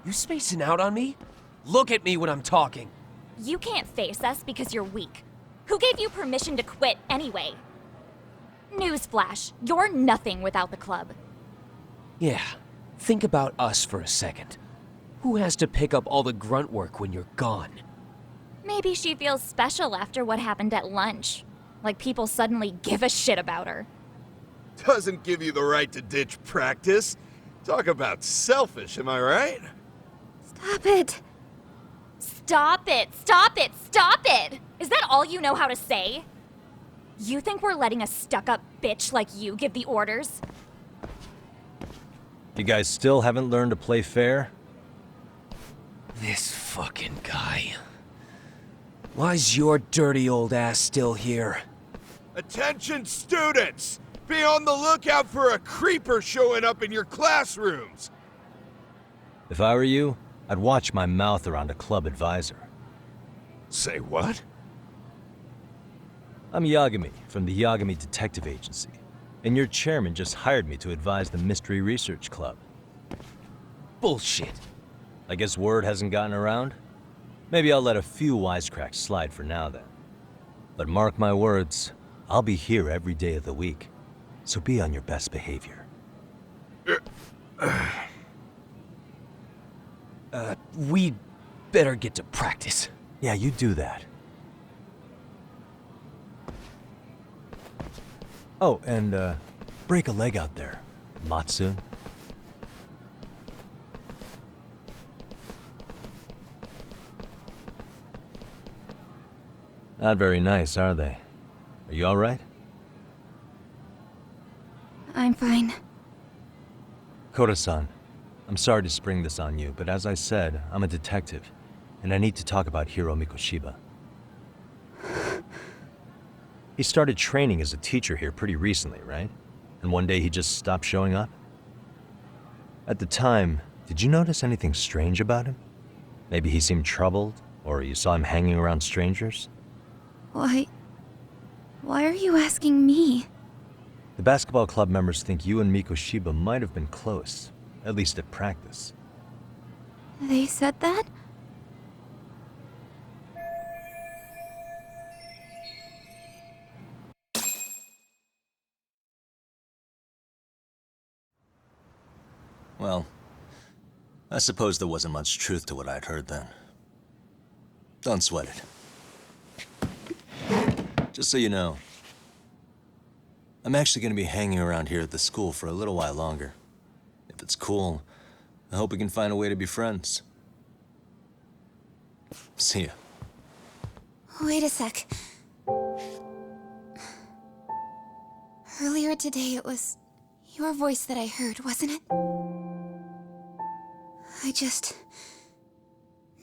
You spacing out on me? Look at me when I'm talking. You can't face us because you're weak. Who gave you permission to quit anyway? Newsflash, you're nothing without the club. Yeah, think about us for a second. Who has to pick up all the grunt work when you're gone? Maybe she feels special after what happened at lunch. Like people suddenly give a shit about her. Doesn't give you the right to ditch practice. Talk about selfish, am I right? Stop it. Stop it! Stop it! Stop it! Is that all you know how to say? You think we're letting a stuck-up bitch like you give the orders? You guys still haven't learned to play fair? This fucking guy. Why's your dirty old ass still here? Attention students! Be on the lookout for a creeper showing up in your classrooms! If I were you, I'd watch my mouth around a club advisor. Say what? I'm Yagami from the Yagami Detective Agency, and your chairman just hired me to advise the Mystery Research Club. Bullshit. I guess word hasn't gotten around? Maybe I'll let a few wisecracks slide for now then. But mark my words, I'll be here every day of the week, so be on your best behavior. We'd better get to practice. Yeah, you do that. Oh, and break a leg out there, Matsu. Not very nice, are they? Are you all right? I'm fine. Koda-san, I'm sorry to spring this on you, but as I said, I'm a detective, and I need to talk about Hiro Mikoshiba. He started training as a teacher here pretty recently, right? And one day he just stopped showing up? At the time, did you notice anything strange about him? Maybe he seemed troubled, or you saw him hanging around strangers? Why are you asking me? The basketball club members think you and Mikoshiba might have been close, at least at practice. They said that? Well, I suppose there wasn't much truth to what I'd heard then. Don't sweat it. Just so you know, I'm actually going to be hanging around here at the school for a little while longer. If it's cool, I hope we can find a way to be friends. See ya. Wait a sec. Earlier today, it was your voice that I heard, wasn't it? I just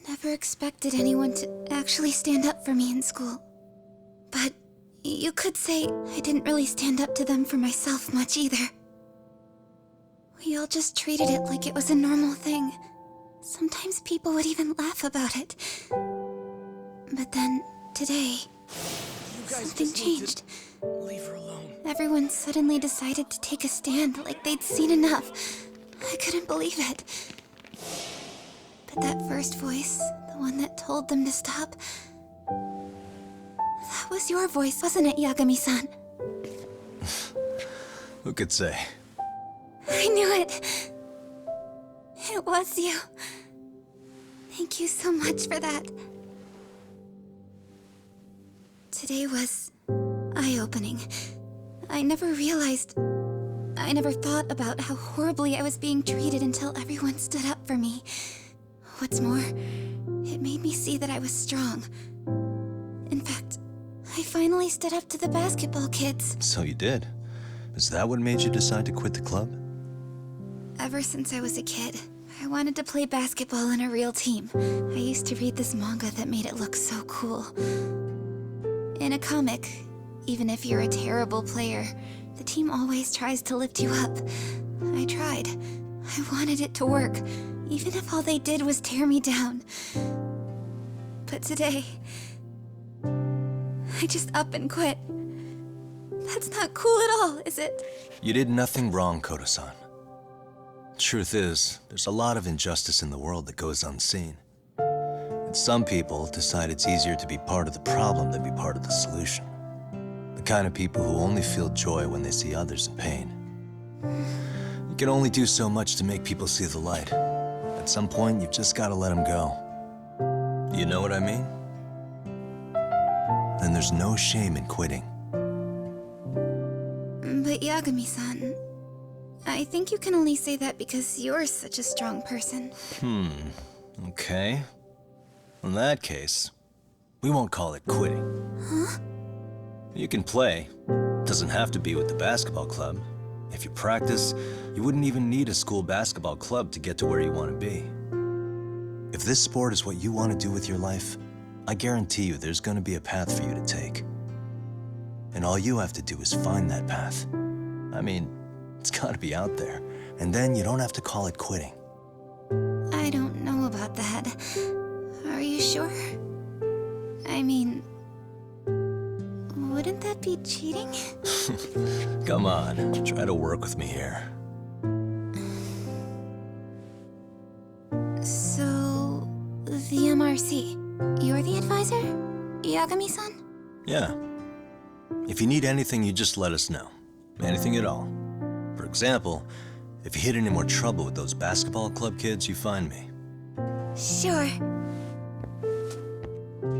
never expected anyone to actually stand up for me in school. But you could say I didn't really stand up to them for myself much either. We all just treated it like it was a normal thing. Sometimes people would even laugh about it. But then, today, something changed. Leave her alone. Everyone suddenly decided to take a stand like they'd seen enough. I couldn't believe it. But that first voice, the one that told them to stop, that was your voice, wasn't it, Yagami-san? Who could say? I knew it. It was you. Thank you so much for that. Today was eye-opening. I never thought about how horribly I was being treated until everyone stood up for me. What's more, it made me see that I was strong. In fact, I finally stood up to the basketball kids. So you did. Is that what made you decide to quit the club? Ever since I was a kid, I wanted to play basketball on a real team. I used to read this manga that made it look so cool. In a comic, even if you're a terrible player, the team always tries to lift you up. I tried. I wanted it to work, even if all they did was tear me down. But today, I just up and quit. That's not cool at all, is it? You did nothing wrong, Koda-san. Truth is, there's a lot of injustice in the world that goes unseen. And some people decide it's easier to be part of the problem than be part of the solution. The kind of people who only feel joy when they see others in pain. You can only do so much to make people see the light. At some point, you've just got to let them go. You know what I mean? Then there's no shame in quitting. But Yagami-san, I think you can only say that because you're such a strong person. Okay. In that case, we won't call it quitting. Huh? You can play. Doesn't have to be with the basketball club. If you practice, you wouldn't even need a school basketball club to get to where you want to be. If this sport is what you want to do with your life, I guarantee you there's going to be a path for you to take. And all you have to do is find that path. I mean, it's got to be out there. And then you don't have to call it quitting. I don't know about that. Are you sure? I mean, wouldn't that be cheating? Come on, try to work with me here. So, the MRC, you're the advisor? Yagami-san? Yeah. If you need anything, you just let us know. Anything at all. For example, if you hit any more trouble with those basketball club kids, you find me. Sure.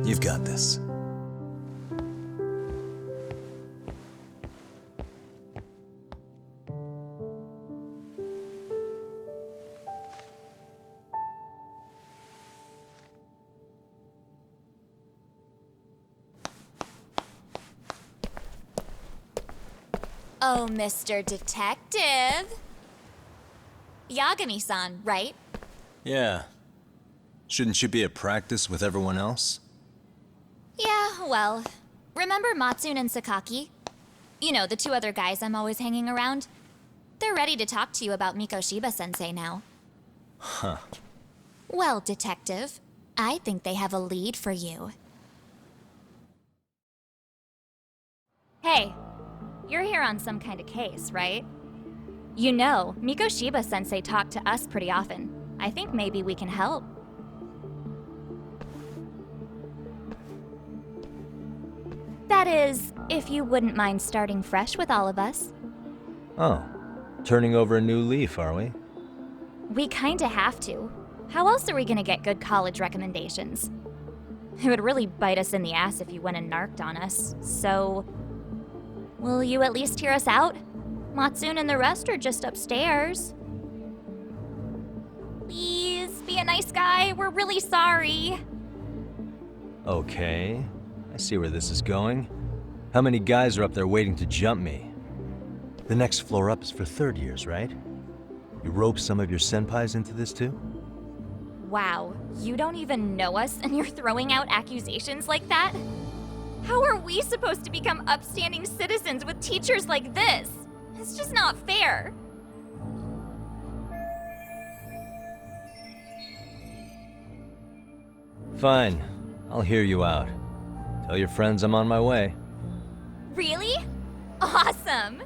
You've got this. Oh, Mr. Detective. Yagami-san, right? Yeah. Shouldn't you be at practice with everyone else? Yeah, well, remember Matsune and Sakaki? You know, the two other guys I'm always hanging around? They're ready to talk to you about Mikoshiba-sensei now. Huh. Well, Detective, I think they have a lead for you. Hey, you're here on some kind of case, right? You know, Mikoshiba-sensei talked to us pretty often. I think maybe we can help. That is, if you wouldn't mind starting fresh with all of us. Oh, turning over a new leaf, are we? We kinda have to. How else are we gonna get good college recommendations? It would really bite us in the ass if you went and narked on us, so... Will you at least hear us out? Matsune and the rest are just upstairs. Please, be a nice guy. We're really sorry. Okay, I see where this is going. How many guys are up there waiting to jump me? The next floor up is for third years, right? You rope some of your senpais into this too? Wow, you don't even know us and you're throwing out accusations like that? How are we supposed to become upstanding citizens with teachers like this? It's just not fair. Fine, I'll hear you out. Tell your friends I'm on my way. Really? Awesome!